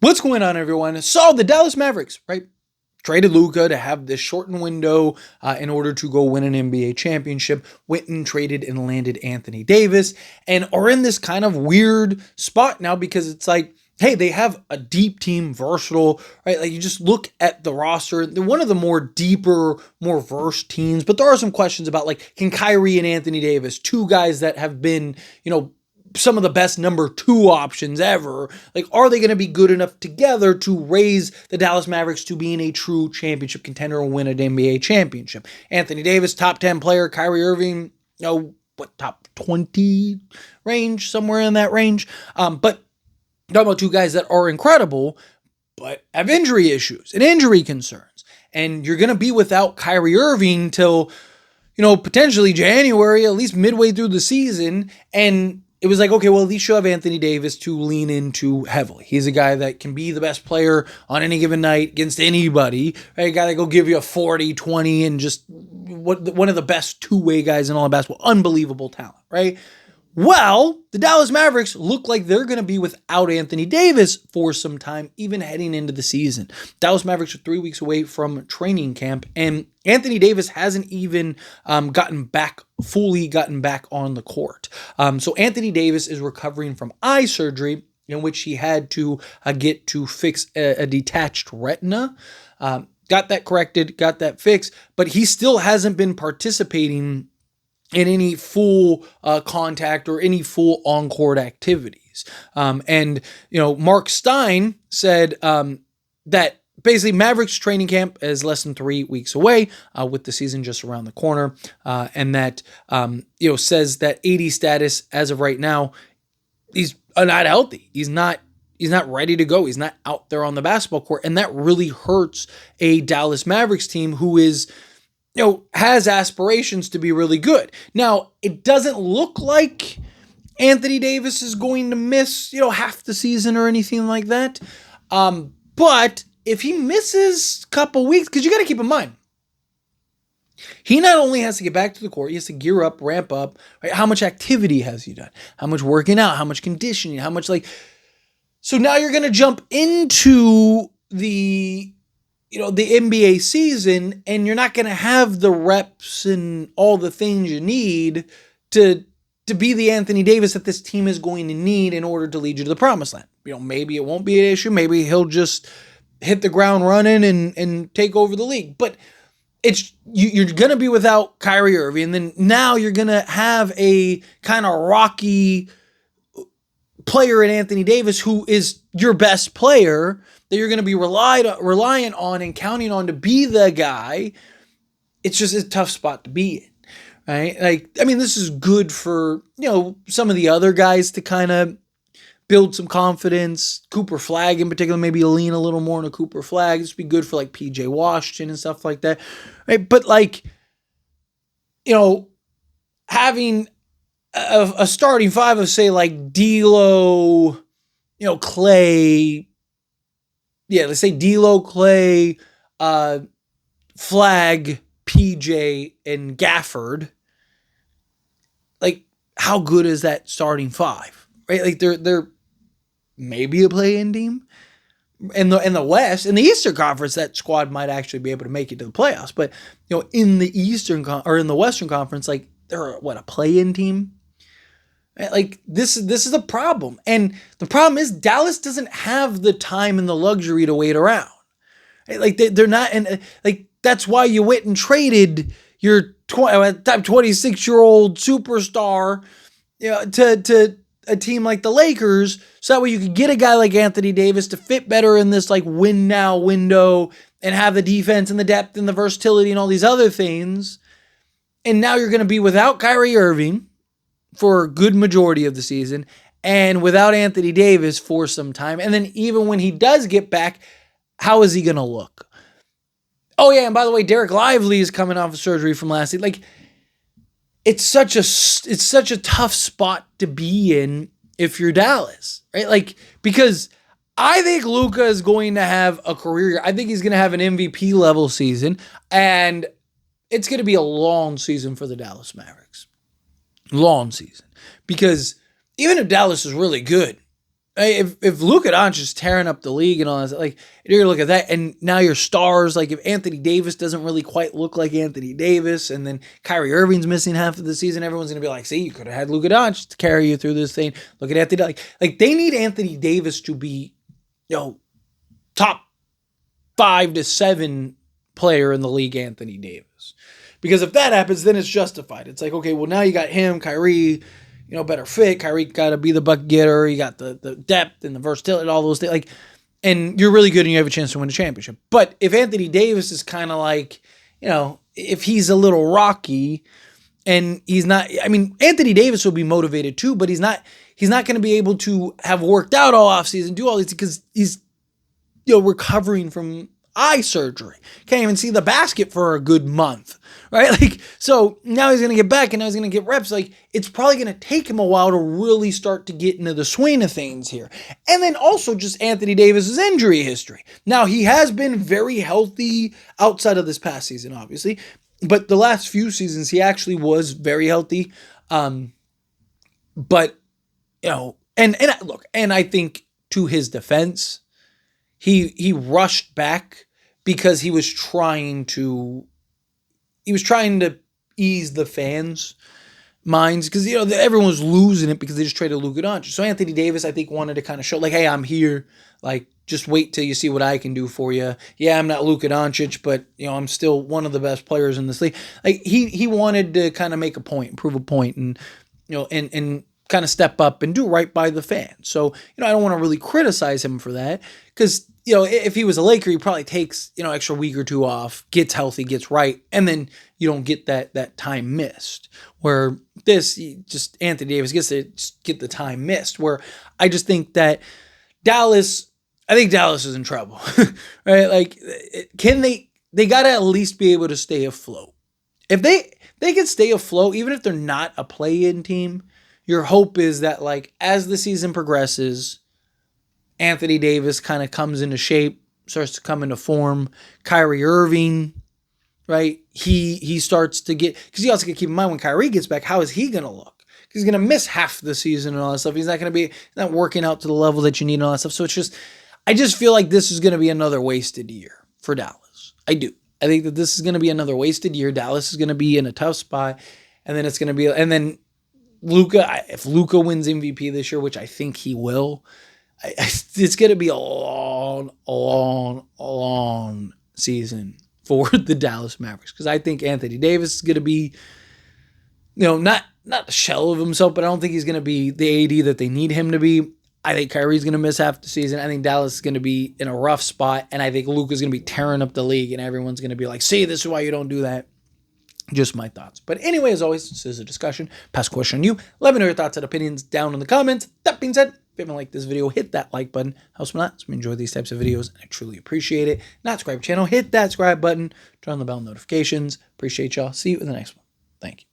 What's going on, everyone? So the Dallas Mavericks, right, traded Luka to have this shortened window in order to go win an NBA championship. Went and traded and landed Anthony Davis and are in this kind of weird spot now because it's like, hey, they have a deep team, versatile, right? Like you just look at the roster, they're one of the more deeper, more versed teams, but there are some questions about like, can Kyrie and Anthony Davis, two guys that have been, some of the best number two options ever. Like, are they going to be good enough together to raise the Dallas Mavericks to being a true championship contender and win an NBA championship? Anthony Davis, top 10 player. Kyrie Irving, top 20 range, somewhere in that range. But talking about two guys that are incredible, but have injury issues and injury concerns. And you're going to be without Kyrie Irving till, potentially January, at least midway through the season. And it was like, okay, well, at least you have Anthony Davis to lean into heavily. He's a guy that can be the best player on any given night against anybody. Right? A guy that go give you a 40, 20, and just one of the best two-way guys in all of basketball. Unbelievable talent, right? Well, the Dallas Mavericks look like they're going to be without Anthony Davis for some time, even heading into the season. Dallas Mavericks are 3 weeks away from training camp, and Anthony Davis hasn't even fully gotten back on the court. So Anthony Davis is recovering from eye surgery in which he had to get to fix a detached retina. Got that corrected, got that fixed, but he still hasn't been participating in any full contact or any full on-court activities. And Mark Stein said that basically Mavericks training camp is less than 3 weeks away with the season just around the corner. And that, says that 80 status as of right now, he's not healthy. He's not ready to go. He's not out there on the basketball court. And that really hurts a Dallas Mavericks team who is, has aspirations to be really good. Now, it doesn't look like Anthony Davis is going to miss, half the season or anything like that. But if he misses a couple weeks, because you got to keep in mind, he not only has to get back to the court, he has to gear up, ramp up, right? How much activity has he done? How much working out? How much conditioning? How much so now you're going to jump into the NBA season, and you're not going to have the reps and all the things you need to be the Anthony Davis that this team is going to need in order to lead you to the promised land. Maybe it won't be an issue. Maybe he'll just hit the ground running and take over the league. But you're going to be without Kyrie Irving, and then now you're going to have a kind of rocky player in Anthony Davis who is your best player that you're going to be reliant on and counting on to be the guy. It's just a tough spot to be in, right? This is good for, some of the other guys to kind of build some confidence. Cooper Flagg in particular, maybe lean a little more on a Cooper Flagg. This would be good for PJ Washington and stuff like that, right? But having a starting five of say D'Lo, Clay. Yeah, let's say D'Lo, Clay, Flagg, PJ, and Gafford. How good is that starting five? Right? They're maybe a play-in team. In the West, in the Eastern Conference, that squad might actually be able to make it to the playoffs. But in the in the Western Conference, they're a play-in team. This is a problem. And the problem is Dallas doesn't have the time and the luxury to wait around. They're not, and that's why you went and traded your 26-year-old superstar, to a team like the Lakers, so that way you could get a guy like Anthony Davis to fit better in this win now window and have the defense and the depth and the versatility and all these other things. And now you're going to be without Kyrie Irving for a good majority of the season, and without Anthony Davis for some time. And then even when he does get back, how is he going to look? Oh yeah, and by the way, Derek Lively is coming off of surgery from last week. It's such a tough spot to be in if you're Dallas, right? Because I think Luka is going to have a career year. I think he's going to have an MVP level season, and it's going to be a long season for the Dallas Mavericks. Long season. Because even if Dallas is really good, if Luka Doncic is tearing up the league and all that, like you're gonna look at that, and now your stars, like if Anthony Davis doesn't really quite look like Anthony Davis, and then Kyrie Irving's missing half of the season, everyone's gonna be like, "See, you could have had Luka Doncic to carry you through this thing." Look at Anthony, like they need Anthony Davis to be, top 5 to 7 player in the league, Anthony Davis, because if that happens, then it's justified. It's like, okay, well now you got him, Kyrie. Better fit. Kyrie got to be the bucket getter. You got the depth and the versatility, all those things. And you're really good and you have a chance to win a championship. But if Anthony Davis is kind of like, if he's a little rocky and he's not, Anthony Davis will be motivated too, but he's not going to be able to have worked out all offseason, do all these because he's, recovering from eye surgery. Can't even see the basket for a good month, right? So now he's going to get back and now he's going to get reps. It's probably going to take him a while to really start to get into the swing of things here. And then also just Anthony Davis's injury history. Now he has been very healthy outside of this past season, obviously, but the last few seasons he actually was very healthy. But look, and I think to his defense, he rushed back because he was trying to ease the fans' minds because everyone was losing it because they just traded Luka Doncic. So Anthony Davis, I think, wanted to kind of show hey, I'm here. Just wait till you see what I can do for you. Yeah, I'm not Luka Doncic, but I'm still one of the best players in this league. He wanted to kind of make a point, prove a point, and and kind of step up and do right by the fans. So I don't want to really criticize him for that because if he was a Laker, he probably takes extra week or two off, gets healthy, gets right, and then you don't get that time missed. Where Anthony Davis gets to just get the time missed. Where I just think that Dallas is in trouble, right? They got to at least be able to stay afloat. If they can stay afloat, even if they're not a play-in team, your hope is that as the season progresses, Anthony Davis kind of comes into shape, starts to come into form. Kyrie Irving, right? He starts to get, because you also got to keep in mind when Kyrie gets back, how is he going to look? He's going to miss half the season and all that stuff. He's not working out to the level that you need and all that stuff. So I just feel like this is going to be another wasted year for Dallas. I do. I think that this is going to be another wasted year. Dallas is going to be in a tough spot. And then Luka, if Luka wins MVP this year, which I think he will, it's going to be a long, long, long season for the Dallas Mavericks because I think Anthony Davis is going to be, not the shell of himself, but I don't think he's going to be the AD that they need him to be. I think Kyrie's going to miss half the season. I think Dallas is going to be in a rough spot, and I think Luka's going to be tearing up the league, and everyone's going to be like, "See, this is why you don't do that." Just my thoughts. But anyway, as always, this is a discussion. Pass a question on you. Let me know your thoughts and opinions down in the comments. That being said, if you haven't liked this video, hit that like button. Helps me a lot. So we enjoy these types of videos, and I truly appreciate it. Not subscribe to the channel, hit that subscribe button. Turn on the bell notifications. Appreciate y'all. See you in the next one. Thank you.